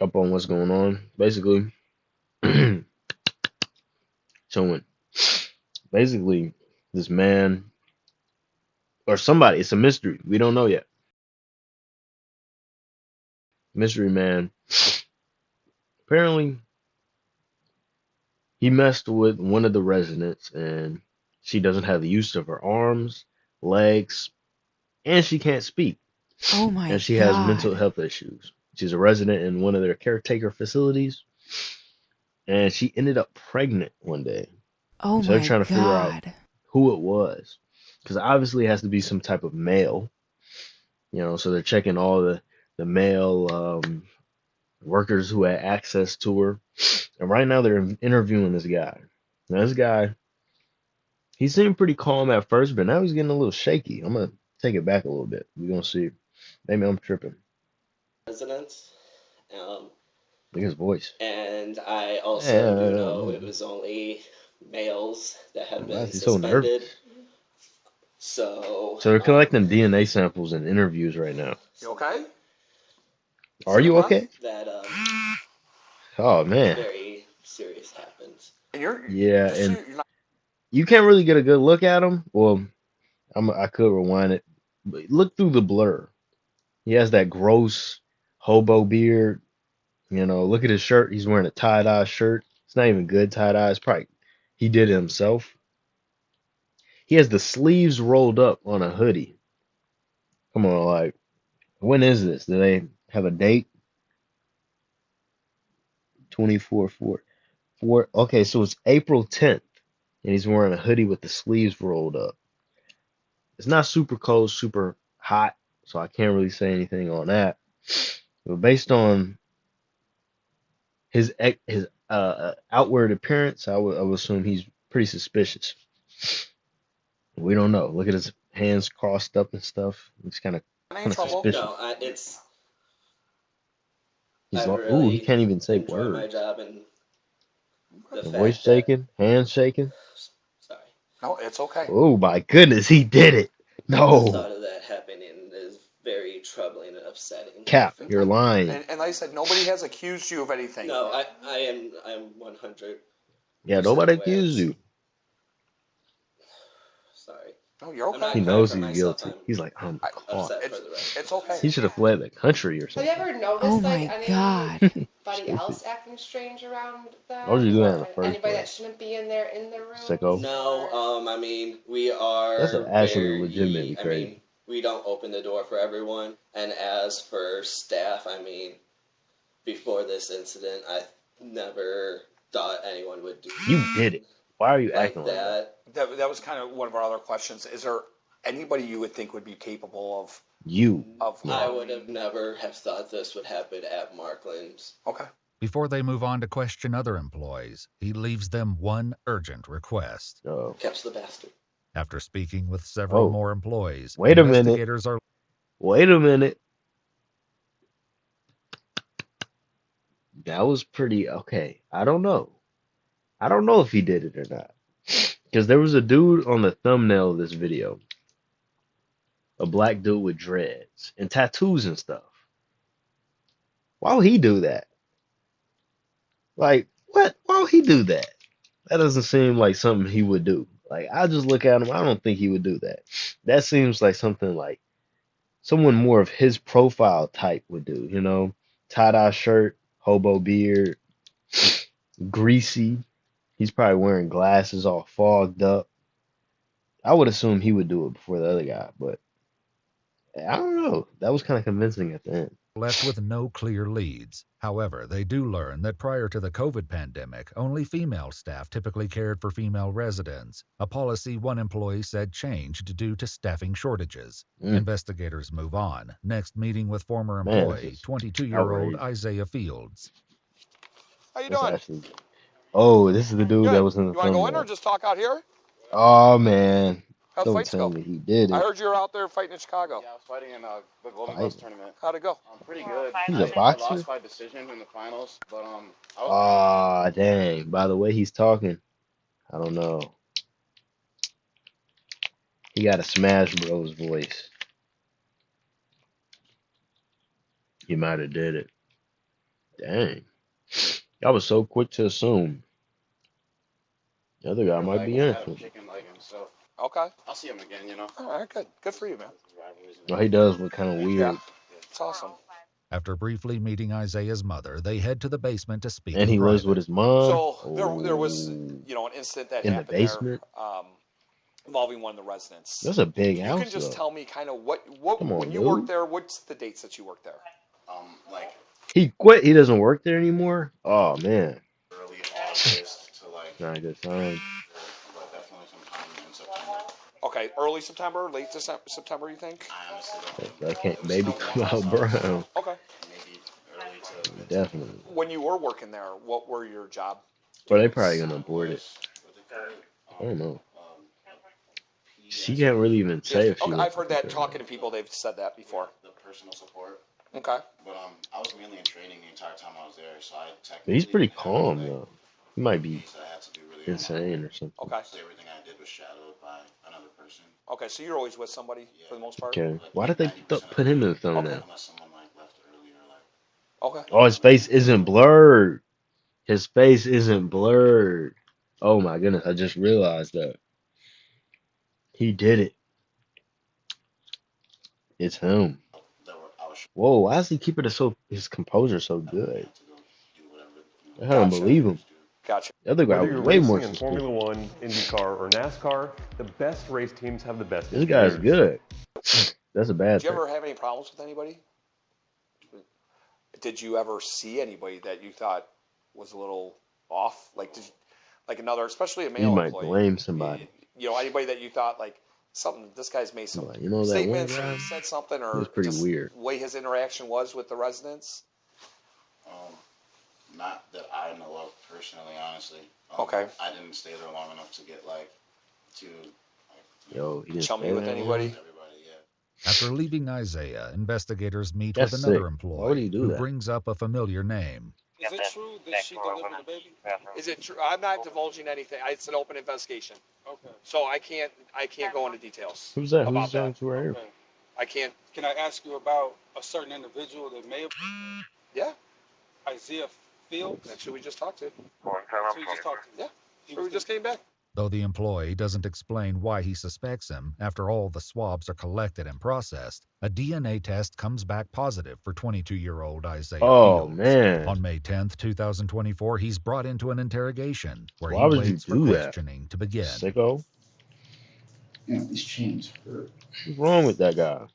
up on what's going on. Basically, showing basically this man or somebody. It's a mystery. We don't know yet. Mystery man. Apparently, he messed with one of the residents, and she doesn't have the use of her arms, legs, and she can't speak. Oh my And she has mental God. health issues. She's a resident in one of their caretaker facilities, and she ended up pregnant one day. Oh So they're my trying to figure out God. who it was, because obviously it has to be some type of male, So they're checking all the male workers who had access to her, and right now they're interviewing this guy. Now this guy, he seemed pretty calm at first, but now he's getting a little shaky. I'm gonna take it back a little bit. We're gonna see. Maybe I'm tripping. Residents. Um, Look at his voice. and I also do know it Yeah, was only males that have why been is he so nervous? suspended. So, So they're collecting DNA samples and interviews right now. You okay? Are you Huh? okay? that Oh man. very serious happens. And you're Yeah, just so and you're not. you can't really get a good look at him. Well, I could rewind it, but look through the blur. He has that gross hobo beard. Look at his shirt. He's wearing a tie-dye shirt. It's not even good tie-dye. It's probably he did it himself. He has the sleeves rolled up on a hoodie. Come on, like, when is this? Do they have a date? 24 4. Okay, so it's April 10th, and he's wearing a hoodie with the sleeves rolled up. It's not super cold, super hot, so I can't really say anything on that. But based on his outward appearance, I would assume he's pretty suspicious. We don't know. Look at his hands crossed up and stuff. It's kind of Any trouble? suspicious. No, it's He's I like, ooh, he really can't even say enjoy my words. job and the The voice fact that shaking, hands shaking. sorry, No, it's okay. Oh my goodness, he did it. the No, thought of that happening is very troubling and upsetting. Cap, It's you're okay. lying. And like I said, nobody has accused you of anything. No, I'm 100% Yeah, nobody aware. accused you. Sorry, No, you're I'm okay. He not crying knows for he's myself. guilty. I'm He's like, I'm I, caught. upset for it's the rest it's of okay. us. He should have fled the country or Have you something. ever noticed Oh like my God. anybody Stupid. else acting strange around Why would them, you do that in or the first anybody that place? shouldn't be in their rooms? Sicko. No, Or I mean we That's are actually legitimately very. I crazy. mean we don't open the door for everyone. And as for staff, I mean before this incident, I never thought anyone would do You did it. Why are you like acting like that? That was kind of one of our other questions. Is there anybody you would think would be capable of You. of? Yeah. I would have never have thought this would happen at Markland's. Okay. Before they move on to question other employees, he leaves them one urgent request. Oh. Kept the bastard. After speaking with several Oh. more employees, Wait a minute. investigators are Wait a minute. That was pretty okay. I don't know. I don't know if he did it or not. Because there was a dude on the thumbnail of this video, a black dude with dreads and tattoos and stuff. Why would he do that? Like, what? Why would he do that? That doesn't seem like something he would do. Like, I just look at him, I don't think he would do that. That seems like something like someone more of his profile type would do. Tie-dye shirt, hobo beard, greasy. He's probably wearing glasses all fogged up. I would assume he would do it before the other guy, but I don't know. That was kind of convincing at the end. left with no clear leads. However, they do learn that prior to the COVID pandemic, only female staff typically cared for female residents, a policy one employee said changed due to staffing shortages. Investigators move on, next meeting with former Man, employee, 22-year-old outrageous. Isaiah Fields. How you That's doing? actually. Oh, this is the dude that Good. was in the You want to go in or thumbnail. just talk out here? Oh man, How'd don't fights tell go? me he did I it. heard you were out there fighting in Chicago. Yeah, I was fighting in the Golden Gloves Fighting. tournament. How'd it go? Pretty good. He's a I boxer? lost by decision in the finals, but I was Ah, dang. By the way he's talking, I don't know. He got a Smash Bros voice. He might have did it. Dang. I was so quick to assume the other guy might be I had a innocent. chicken like him, so Okay. I'll see him again, you know. All right, good. Good for you, man. No, he does look kind of Yeah, weird. it's awesome. After briefly meeting Isaiah's mother, they head to the basement to speak And in he lives with private. his mom. So there was, Oh, you know, an incident that in the happened there basement. involving one of the residents. That's a big If you can house, just though. tell me kind of what Come when on, you worked dude. there, what's the dates that you worked there? Like He quit. He doesn't work there anymore. Oh man, early August to like, not a good sign. but definitely sometime in September. Okay, early September, late September, you think? I honestly don't remember. That It can't was baby still come warm out outside, so brown. Okay. maybe early to mid September. Definitely. When you were working there, what were your job But they probably duties? gonna abort it. What they call it? I don't know. She PS, can't really even say if she Okay, went I've to heard that work or talking not. to people. They've said that before. the personal support. Okay. But I was mainly in training the entire time I was there, so I But he's technically pretty didn't have any calm like though. He might be duties that I had to do really on my insane own. or something. Okay. So everything I did was shadowed by another person. Okay, so you're always with somebody for the most part? Okay. Like Why did they 90% of put the him in the time, thumbnail? unless someone like left early or like. Okay. Oh, his face isn't blurred. His face isn't blurred. Oh my goodness, I just realized that. He did it. It's him. I was Whoa, why is he keeping his composure so good? had to go do whatever. I don't Gotcha. believe him. Gotcha. The other guy Whether was you're way more racing in suspicious. Formula One, IndyCar, or NASCAR, the best race teams have the best This guy is engineers. good. That's a bad Did you thing. ever have any problems with anybody? Did you ever see anybody that you thought was a little off? Like another, especially a You male might employee. blame somebody. You know, anybody that you thought like something. This guy's made some Like, you know that one statements, or guy? he said something, He was or pretty just weird. the way his interaction was with the residents. Not that I know of personally, honestly. Okay. I didn't stay there long enough to get like to like Yo, he didn't Chummy say with that anybody? long? everybody. Yeah. After leaving Isaiah, investigators meet That's with sick. another Why would he employee do who that? brings up a familiar name. Is it true that she delivered the baby? Is it true? I'm not divulging anything. It's an open investigation, Okay. so I can't go into details Who's that? Who's about that. talking to right here? Okay. I can't. Can I ask you about a certain individual that may have Yeah, Isaiah Fields? that's who we just talked to. That's who you just talked to. Yeah, He who we was just came back. Though the employee doesn't explain why he suspects him after all the swabs are collected and processed, a DNA test comes back positive for 22-year-old Isaiah Oh, Fields. man. On May 10th, 2024, he's brought into an interrogation where Why he would you waits for do that? questioning to begin. Sicko. You know, these chains hurt. What's wrong with that guy?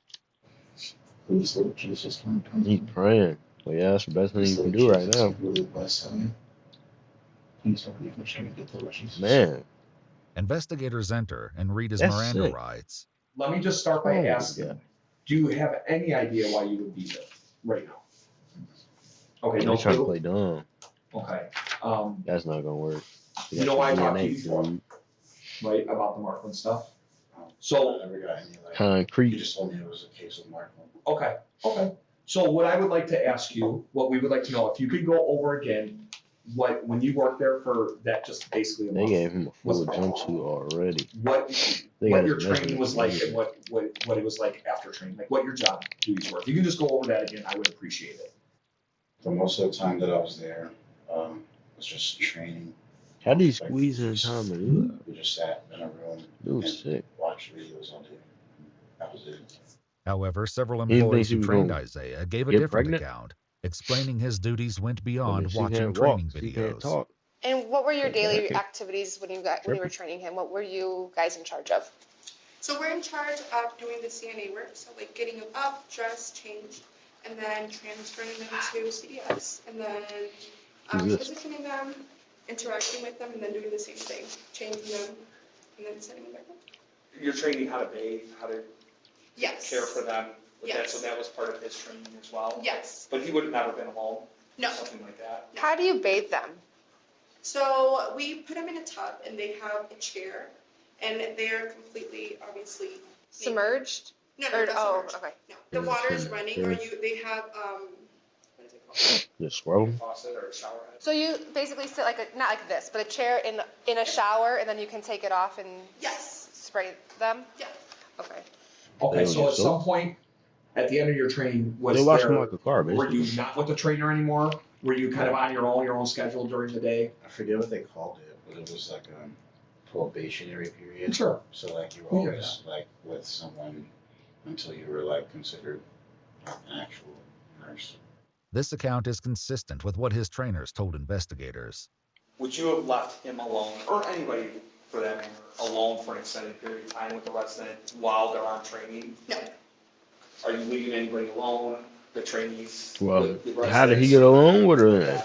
Please, Lord Jesus, come He's praying. Well, yeah, that's the best thing you can do right now. Really bless him. Please don't leave me trying to get the Lord Jesus. Man, Investigators enter, and Rita's That's Miranda sick. rights. Let me just start by Oh, asking, yeah. do you have any idea why you would be there right now? Okay, no He's trying to clue? play dumb. Okay, That's not gonna work. you know I talked to you DNA, before, dude. right, about the Markland stuff? So, I never got any like. You Concrete. just told me it was a case of Markland. okay. So what I would like to ask you, what we would like to know, if you could go over again, when you worked there for that just basically a They month, gave him a full What's- jumpsuit already. what They what got your his training was like measurements and what it was like after training, like what your job duties were. If you can just go over that again, I would appreciate it. For most of the time that I was there, was just training. How do you squeeze in time to do that? We just sat in a room Dude's sick. watched videos all day. That was it. However, several He employees thinks he who was trained gonna Isaiah gave a get different pregnant? account, explaining his duties went I beyond mean, she watching can't walk. training She can't videos. talk. And what were your daily Exactly. activities when you were training him? What were you guys in charge of? So we're in charge of doing the CNA work, so like getting them up, dressed, changed, and then transferring them to CDS, and then Who's this? positioning them, interacting with them, and then doing the same thing, changing them, and then sending them back home. You're training how to bathe, how to Yes. care for them. With that, Yes. so that was part of his training as well. Yes. But he would have never been alone. No. Something like that. How do you bathe them? So we put them in a tub, and they have a chair, and they are completely, obviously. Submerged? No, Or, not oh, submerged. okay. No, the water is running, or they have, what is it called? Just scrub him. Faucet or a shower head. So you basically sit not like this, but a chair in a shower, and then you can take it off and Yes. spray them? Yeah. Okay. Okay, They so don't at use some soap? point, at the end of your training, was They wash him there, like a car, were you basically. not with the trainer anymore? Were you kind of on your own schedule during the day? I forget what they called it, but it was like a probationary period. Sure. So like you were We get always like with someone until you were like considered an actual nurse. This account is consistent with what his trainers told investigators. Would you have left him alone, or anybody for that matter, alone for an extended period of time with the resident while they're on training? No. Are you leaving anybody alone? The trainees? Well, the how did he residents? get along with her then?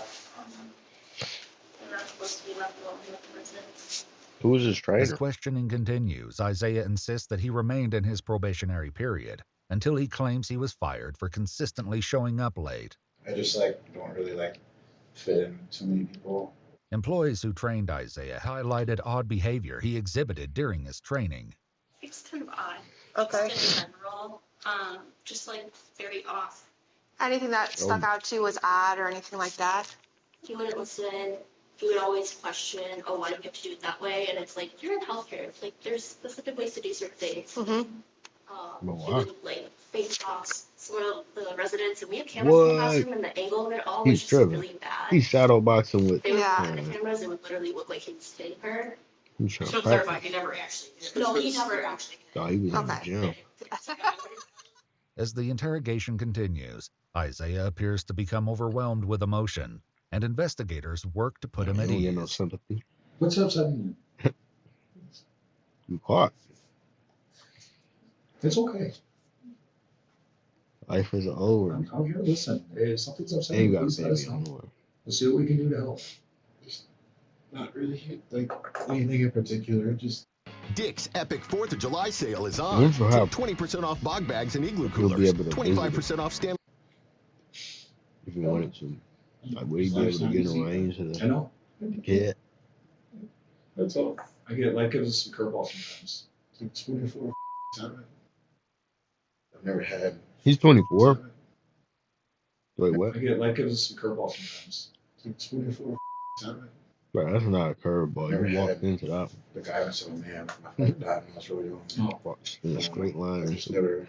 They're not supposed to be left alone with the residents. Who was his As trainer? questioning continues, Isaiah insists that he remained in his probationary period until he claims he was fired for consistently showing up late. I just like don't really like fit in with too many people. Employees who trained Isaiah highlighted odd behavior he exhibited during his training. It's kind of odd. Okay. Just in general, just like very off. Anything that stuck out to you was odd or anything like that? He wouldn't listen. He would always question, oh, why do you have to do it that way? And it's like, you're in healthcare. It's like, there's specific ways to do certain things. Mm-hmm. He would like face off some of the residents, and we have cameras in the classroom, and the angle of it all was He's just tripping. really bad. He's shadow boxing with. They would turn the cameras, and would literally look like he was hitting her. He's trying So to practice. clarify, he never actually did. No, he never actually did. Oh, he was in the gym. As the interrogation continues, Isaiah appears to become overwhelmed with emotion, and investigators work to put him at He don't get ease. no sympathy. What's upsetting you? You caught. It's okay. Life is over. I'm here to listen. If something's upsetting Ain't you, got a please let us baby on the know. way. Let's see what we can do to help. Not really like anything in particular, just Dick's epic 4th of July sale is I on. wonder how Take 20% off bog bags and igloo you'll be coolers. able to 25% off Stanley. if you wanted to. Like, would he be able to get in range of I know. the kid? That's all. I get life gives us some curveballs sometimes. like 24. I've never had. He's 24. Wait, what? I get life gives us some curveballs sometimes. Like 24. Bro, that's not a curveball. Never You walked had into that. The guidance of a man. My father died when I was really young. Oh. In a straight line. I just never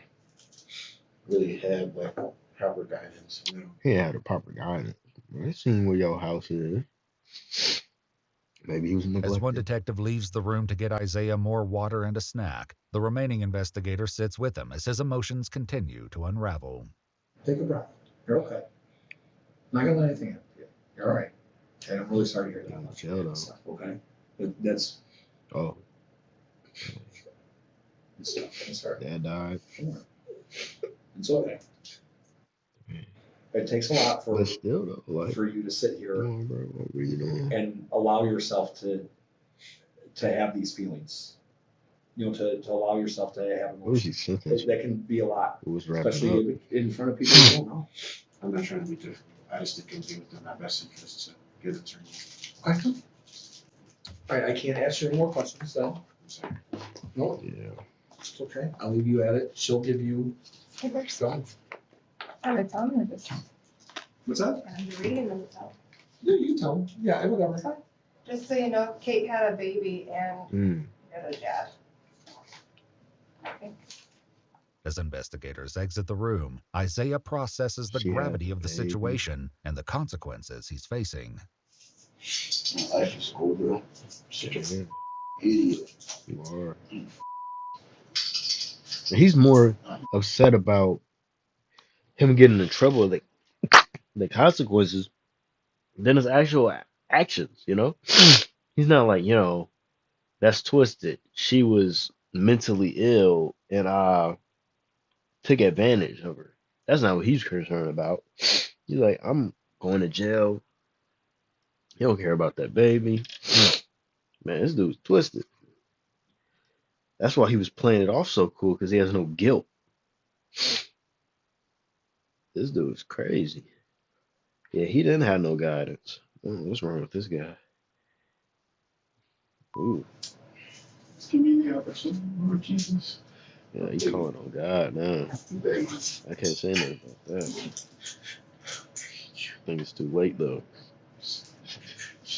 really had like proper guidance. You know. He had a proper guidance. I seen where your house is. Maybe he was As one neglected. detective leaves the room to get Isaiah more water and a snack, the remaining investigator sits with him as his emotions continue to unravel. Take a breath. You're okay. Not gonna let anything happen to you. You're all right. Okay, I'm really sorry to hear that. Chill though. Stuff, okay? That's Oh, it's tough. It's hard. dad died. Sure. It's okay. It takes a lot for But still though, like, you to sit come here on, bro, what were you doing? and allow yourself to have these feelings. You know, to allow yourself to have What was emotions. he sentenced? That can be a lot, Who was wrapping up? especially in front of people you don't know. I'm not trying to be difficult. I just think it would be within my best interest to get it turned. Okay. All right, I can't ask you any more questions then. I'm sorry. No, Yeah. it's okay. I'll leave you at it. She'll give you. Go ahead. I'm telling you this. What's that? I'm reading them. Yeah, you tell them. Yeah, whatever. Just so you know, Kate had a baby and had a dad. As investigators exit the room, Isaiah processes the She had gravity a of the baby. situation and the consequences he's facing. My life is over. Such a Yeah, idiot. you are. He's more upset about him getting in trouble, like the consequences, than his actual actions, you know? He's not like, that's twisted. She was mentally ill and took advantage of her. That's not what he's concerned about. He's like, I'm going to jail. He don't care about that baby. Man, this dude's twisted. That's why he was playing it off so cool, because he has no guilt. This dude's crazy. Yeah, he didn't have no guidance. What's wrong with this guy? Ooh. Just give me the opportunity, Lord Jesus. Yeah, he calling on God now. I can't say nothing about that. I think it's too late though.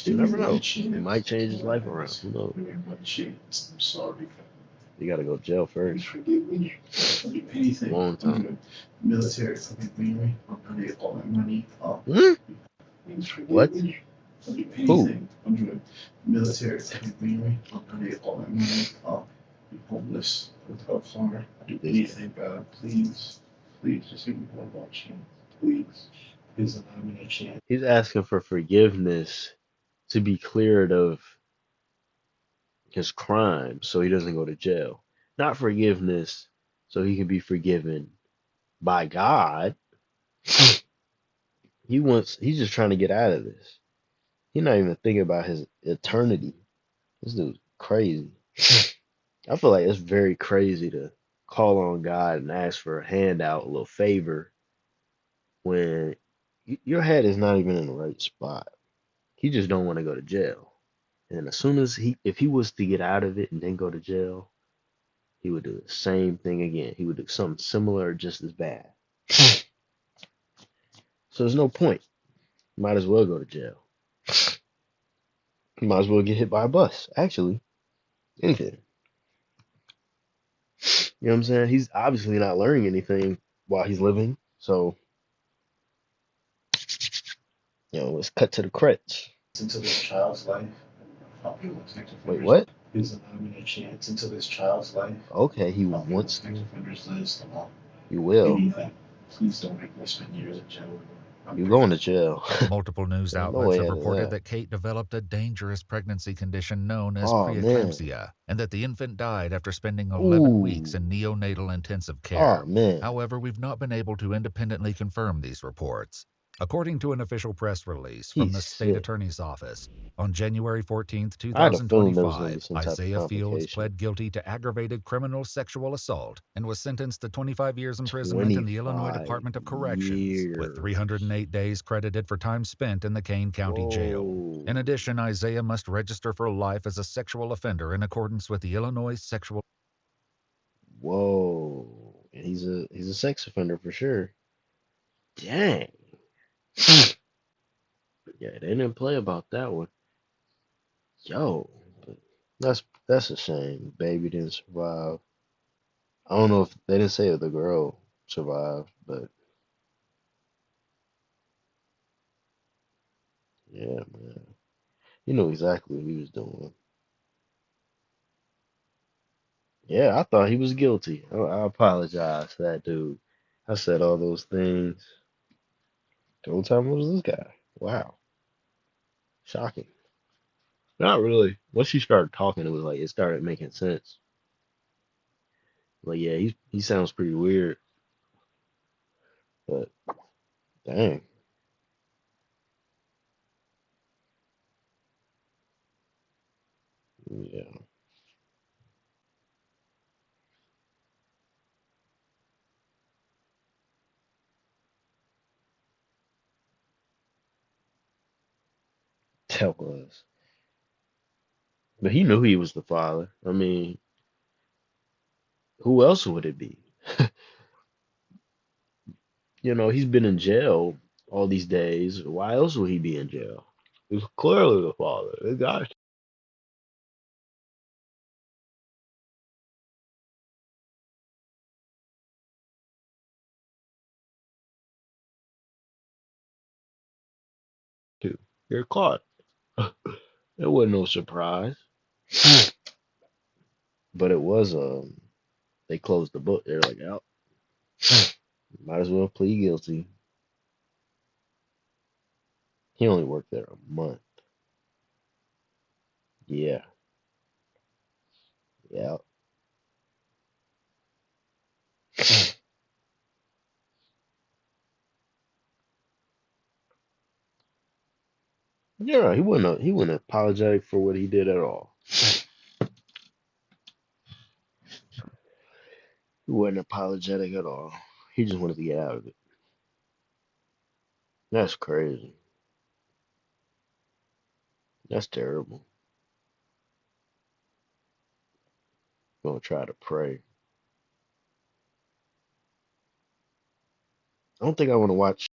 You never know. He might change his life around. Who knows? I'm sorry. You gotta go to jail Please first. forgive me. Forgive anything. Long time. Military forgive me. I'm gonna get all my money. Hmm? What? I'll do Who? anything. I'm doing military, technically. I'll donate all my money. I'll be homeless without car. I'll do anything, God. Please, please, just give me one more chance. Please. Please allow me a chance. He's asking for forgiveness to be cleared of his crime so he doesn't go to jail. Not forgiveness so he can be forgiven by God. He's just trying to get out of this. He's not even thinking about his eternity. This dude's crazy. I feel like it's very crazy to call on God and ask for a handout, a little favor, when your head is not even in the right spot. He just don't want to go to jail. And as soon as if he was to get out of it and then go to jail, he would do the same thing again. He would do something similar or just as bad. So there's no point. Might as well go to jail. You might as well get hit by a bus, actually. Anything. You know what I'm saying? He's obviously not learning anything while he's living. So, let's cut to the credits. Into this child's life. I'll be able to take Wait, offenders. what? Please allow me a chance into this child's life. Okay, he I'll be able wants to take to. offenders list. You will. Anything. Please don't make me spend years in jail. You're going to jail. Multiple news There's no outlets way have out of reported that. that Kate developed a dangerous pregnancy condition known as Oh, man. preeclampsia, and that the infant died after spending 11 weeks in Ooh. neonatal intensive care. Oh, man. However, we've not been able to independently confirm these reports. According to an official press release from He's the state sick. attorney's office, on January 14, I had a feeling there was going to be 2025, some type of Isaiah Fields complication. pled guilty to aggravated criminal sexual assault and was sentenced to 25 years imprisonment in the Illinois 25 Department of Corrections, with years. 308 days credited for time spent in the Kane County Jail. Whoa. In addition, Isaiah must register for life as a sexual offender in accordance with the Illinois Sexual. Whoa. And he's a sex offender for sure. Dang. Yeah, they didn't play about that one. Yo, but that's a shame. Baby didn't survive. I don't know if they didn't say if the girl survived, but yeah, man. You know exactly what he was doing. Yeah, I thought he was guilty. I apologize to that dude. I said all those things. The whole time it was this guy. Wow. Shocking. Not really. Once she started talking, it was like it started making sense. Like, yeah, he sounds pretty weird, but dang. Yeah. That was. But he knew he was the father. I mean, who else would it be? He's been in jail all these days. Why else would he be in jail? He's clearly the father. They got to. You're caught. It wasn't no surprise. But it was they closed the book. They're like, oh, might as well plead guilty. He only worked there a month. Yeah. Yeah. Yeah, he wasn't apologetic for what he did at all. He wasn't apologetic at all. He just wanted to get out of it. That's crazy. That's terrible. Gonna try to pray. I don't think I want to watch